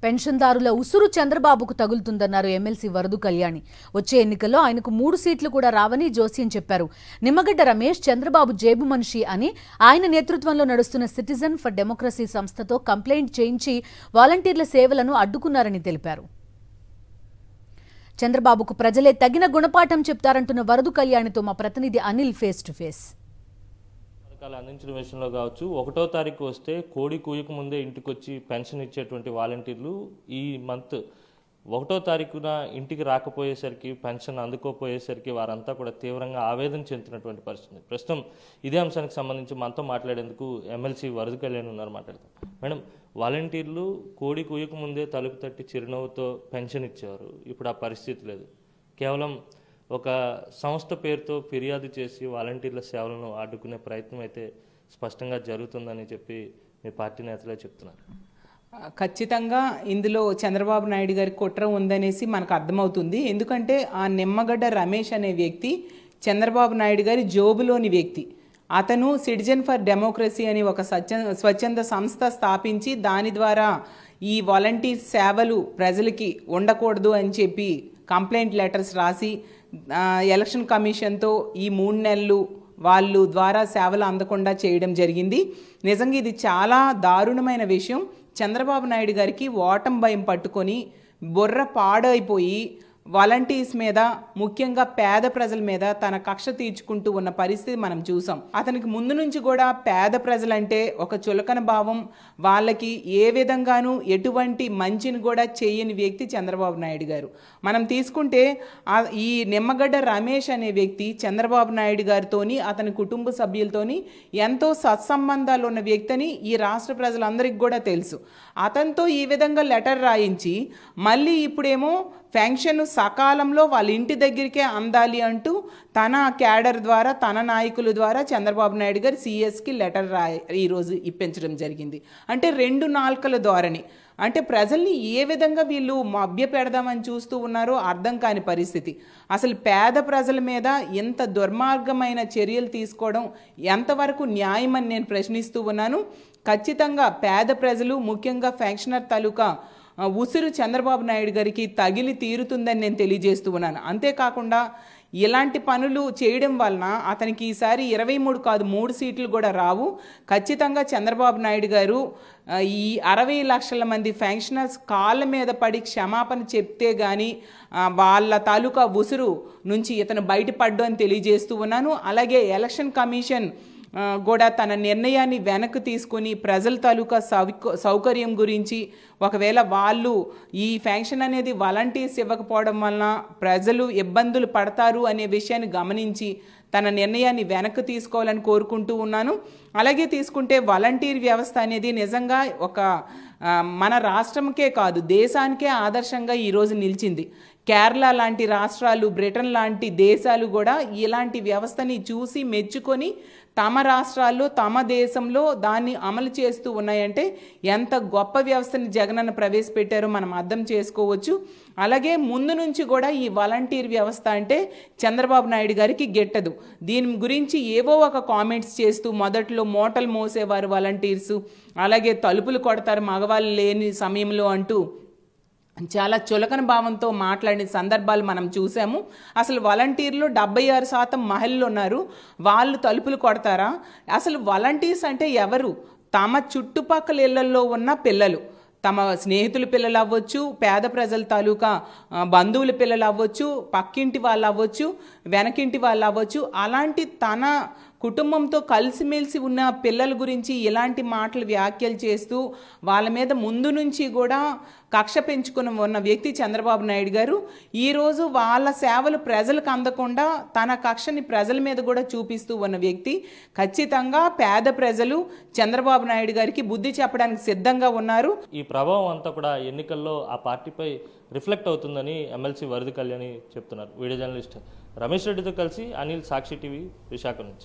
పెన్షన్దారుల ఉసురు చంద్రబాబుకు తగులుతుందన్నారు ఎమ్మెల్సీ వరదు కళ్యాణి. వచ్చే ఎన్నికల్లో ఆయనకు 3 సీట్లు కూడా రావని జోస్యం చెప్పారు. నిమ్మగడ్డ రమేష్ చంద్రబాబు జేబు మనిషి అని ఆయన నేతృత్వంలో నడుస్తున్న సిటిజన్ ఫర్ డెమోక్రసీ సంస్థతో కంప్లైంట్ చేయించి వాలంటీర్ల సేవలను అడ్డుకున్నారని తెలిపారు. చంద్రబాబుకు ప్రజలే తగిన గుణపాఠం చెప్తారంటున్న వరదు కళ్యాణితో మా ప్రతినిధి అనిల్ ఫేస్ టు ఫేస్. అందించిన విషయంలో కావచ్చు, 1వ తారీఖు వస్తే కోడి కూయకు ముందే ఇంటికి వచ్చి పెన్షన్ ఇచ్చేటువంటి వాలంటీర్లు ఈ మంత్ 1వ తారీఖున ఇంటికి రాకపోయేసరికి, పెన్షన్ అందుకోపోయేసరికి వారంతా కూడా తీవ్రంగా ఆవేదన చెందుతున్నటువంటి పరిస్థితి. ప్రస్తుతం ఇదే అంశానికి సంబంధించి మనతో మాట్లాడేందుకు ఎమ్మెల్సీ వరదు కళ్యాణ్ ఉన్నారు. మాట్లాడతాం. మేడం, వాలంటీర్లు కోడి కూయకు ముందే తలుపు తట్టి చిరునవ్వుతో పెన్షన్ ఇచ్చేవారు. ఇప్పుడు ఆ పరిస్థితి లేదు. కేవలం ఒక సంస్థ పేరుతో ఫిర్యాదు చేసి వాలంటీర్ల సేవలను అడ్డుకునే ప్రయత్నం అయితే స్పష్టంగా జరుగుతుందని చెప్పి మీ పార్టీ నేతలే చెప్తున్నారు. ఖచ్చితంగా ఇందులో చంద్రబాబు నాయుడు గారి కుట్ర ఉందనేసి మనకు అర్థమవుతుంది. ఎందుకంటే ఆ నిమ్మగడ్డ రమేష్ అనే వ్యక్తి చంద్రబాబు నాయుడు గారి జోబులోని వ్యక్తి. అతను సిటిజన్ ఫర్ డెమోక్రసీ అని ఒక స్వచ్ఛంద సంస్థ స్థాపించి దాని ద్వారా ఈ వాలంటీర్ సేవలు ప్రజలకి ఉండకూడదు అని చెప్పి కంప్లైంట్ లెటర్స్ రాసి ఎలక్షన్ కమిషన్తో ఈ 3 నెలలు వాళ్ళు ద్వారా సేవలు అందకుండా చేయడం జరిగింది. నిజంగా ఇది చాలా దారుణమైన విషయం. చంద్రబాబు నాయుడు గారికి ఓటమి భయం పట్టుకొని బుర్ర పాడైపోయి వాలంటీర్స్ మీద, ముఖ్యంగా పేద ప్రజల మీద తన కక్ష తీర్చుకుంటూ ఉన్న పరిస్థితి మనం చూసాం. అతనికి ముందు నుంచి కూడా పేద ప్రజలంటే ఒక చులకన భావం, వాళ్ళకి ఏ విధంగానూ ఎటువంటి మంచిని కూడా చేయని వ్యక్తి చంద్రబాబు నాయుడు గారు. మనం తీసుకుంటే ఈ నిమ్మగడ్డ రమేష్ అనే వ్యక్తి చంద్రబాబు నాయుడు గారితోని, అతని కుటుంబ సభ్యులతోని ఎంతో సత్సంబంధాలు ఉన్న వ్యక్తి అని ఈ రాష్ట్ర ప్రజలందరికీ కూడా తెలుసు. అతనితో ఈ విధంగా లెటర్ రాయించి మళ్ళీ ఇప్పుడేమో పెన్షన్ సకాలంలో వాళ్ళ ఇంటి దగ్గరికే అందాలి అంటూ తన క్యాడర్ ద్వారా, తన నాయకుల ద్వారా చంద్రబాబు నాయుడు గారు సిఎస్కి లెటర్ ఈరోజు ఇప్పించడం జరిగింది. అంటే 2 నాల్కల ధోరణి. అంటే ప్రజల్ని ఏ విధంగా వీళ్ళు మభ్య పెడదామని చూస్తూ ఉన్నారో అర్థం కాని పరిస్థితి. అసలు పేద ప్రజల మీద ఎంత దుర్మార్గమైన చర్యలు తీసుకోవడం ఎంతవరకు న్యాయమని నేను ప్రశ్నిస్తూ ఉన్నాను. ఖచ్చితంగా పేద ప్రజలు, ముఖ్యంగా పెన్షనర్ తాలూకా ఉసురు చంద్రబాబు నాయుడు గారికి తగిలి తీరుతుందని నేను తెలియజేస్తూ ఉన్నాను. అంతేకాకుండా ఇలాంటి పనులు చేయడం వలన అతనికి ఈసారి 23 కాదు 3 సీట్లు కూడా రావు. ఖచ్చితంగా చంద్రబాబు నాయుడు గారు ఈ 60 లక్షల మంది పెన్షనర్స్ కాళ్ళ మీద పడి క్షమాపణ చెప్తే కానీ వాళ్ళ తాలూకా ఉసురు నుంచి ఇతను బయటపడ్డు అని తెలియజేస్తూ ఉన్నాను. అలాగే ఎలక్షన్ కమిషన్ కూడా తన నిర్ణయాన్ని వెనక్కి తీసుకుని ప్రజల తాలూకా సౌకర్యం గురించి, ఒకవేళ వాళ్ళు ఈ పెన్షన్ అనేది వాలంటీర్స్ ఇవ్వకపోవడం వలన ప్రజలు ఇబ్బందులు పడతారు అనే విషయాన్ని గమనించి తన నిర్ణయాన్ని వెనక్కి తీసుకోవాలని కోరుకుంటూ ఉన్నాను. అలాగే తీసుకుంటే వాలంటీర్ వ్యవస్థ అనేది నిజంగా ఒక మన రాష్ట్రంకే కాదు దేశానికే ఆదర్శంగా ఈరోజు నిలిచింది. కేరళ లాంటి రాష్ట్రాలు, బ్రిటన్ లాంటి దేశాలు కూడా ఇలాంటి వ్యవస్థని చూసి మెచ్చుకొని తమ రాష్ట్రాల్లో, తమ దేశంలో దాన్ని అమలు చేస్తూ ఉన్నాయంటే ఎంత గొప్ప వ్యవస్థని జగనన్న ప్రవేశపెట్టారో మనం అర్థం చేసుకోవచ్చు. అలాగే ముందు నుంచి కూడా ఈ వాలంటీర్ వ్యవస్థ అంటే చంద్రబాబు నాయుడు గారికి గిట్టదు. దీని గురించి ఏవో ఒక కామెంట్స్ చేస్తూ మొదట్లో మూటలు మోసేవారు వాలంటీర్స్, అలాగే తలుపులు కొడతారు మగవాళ్ళు లేని సమయంలో అంటూ చాలా చులకన భావంతో మాట్లాడిన సందర్భాలు మనం చూసాము. అసలు వాలంటీర్లు 76% మహిళలు ఉన్నారు, వాళ్ళు తలుపులు కొడతారా? అసలు వాలంటీర్స్ అంటే ఎవరు? తమ చుట్టుపక్కల ఇళ్లలో ఉన్న పిల్లలు, తమ స్నేహితుల పిల్లలు అవ్వచ్చు, పేద ప్రజల తాలూకా బంధువుల పిల్లలు అవ్వచ్చు, పక్కింటి వాళ్ళు అవ్వచ్చు, వెనకింటి వాళ్ళు అవ్వచ్చు, అలాంటి తన కుటుంబంతో కలిసిమెలిసి ఉన్న పిల్లల గురించి ఇలాంటి మాటలు వ్యాఖ్యలు చేస్తూ వాళ్ళ మీద ముందు నుంచి కూడా కక్ష పెంచుకుని ఉన్న వ్యక్తి చంద్రబాబు నాయుడు గారు. ఈరోజు వాళ్ళ సేవలు ప్రజలకు అందకుండా తన కక్షని ప్రజల మీద కూడా చూపిస్తూ ఉన్న వ్యక్తి. ఖచ్చితంగా పేద ప్రజలు చంద్రబాబు నాయుడు గారికి బుద్ధి చెప్పడానికి సిద్ధంగా ఉన్నారు. ఈ ప్రభావం అంతా కూడా ఎన్నికల్లో ఆ పార్టీపై రిఫ్లెక్ట్ అవుతుందని ఎమ్మెల్సీ వరదు కళ్యాణి చెప్తున్నారు. వీడియో జర్నలిస్ట్ రమేష్ రెడ్డితో కలిసి అనిల్, సాక్షి టీవీ, విశాఖ నుంచి.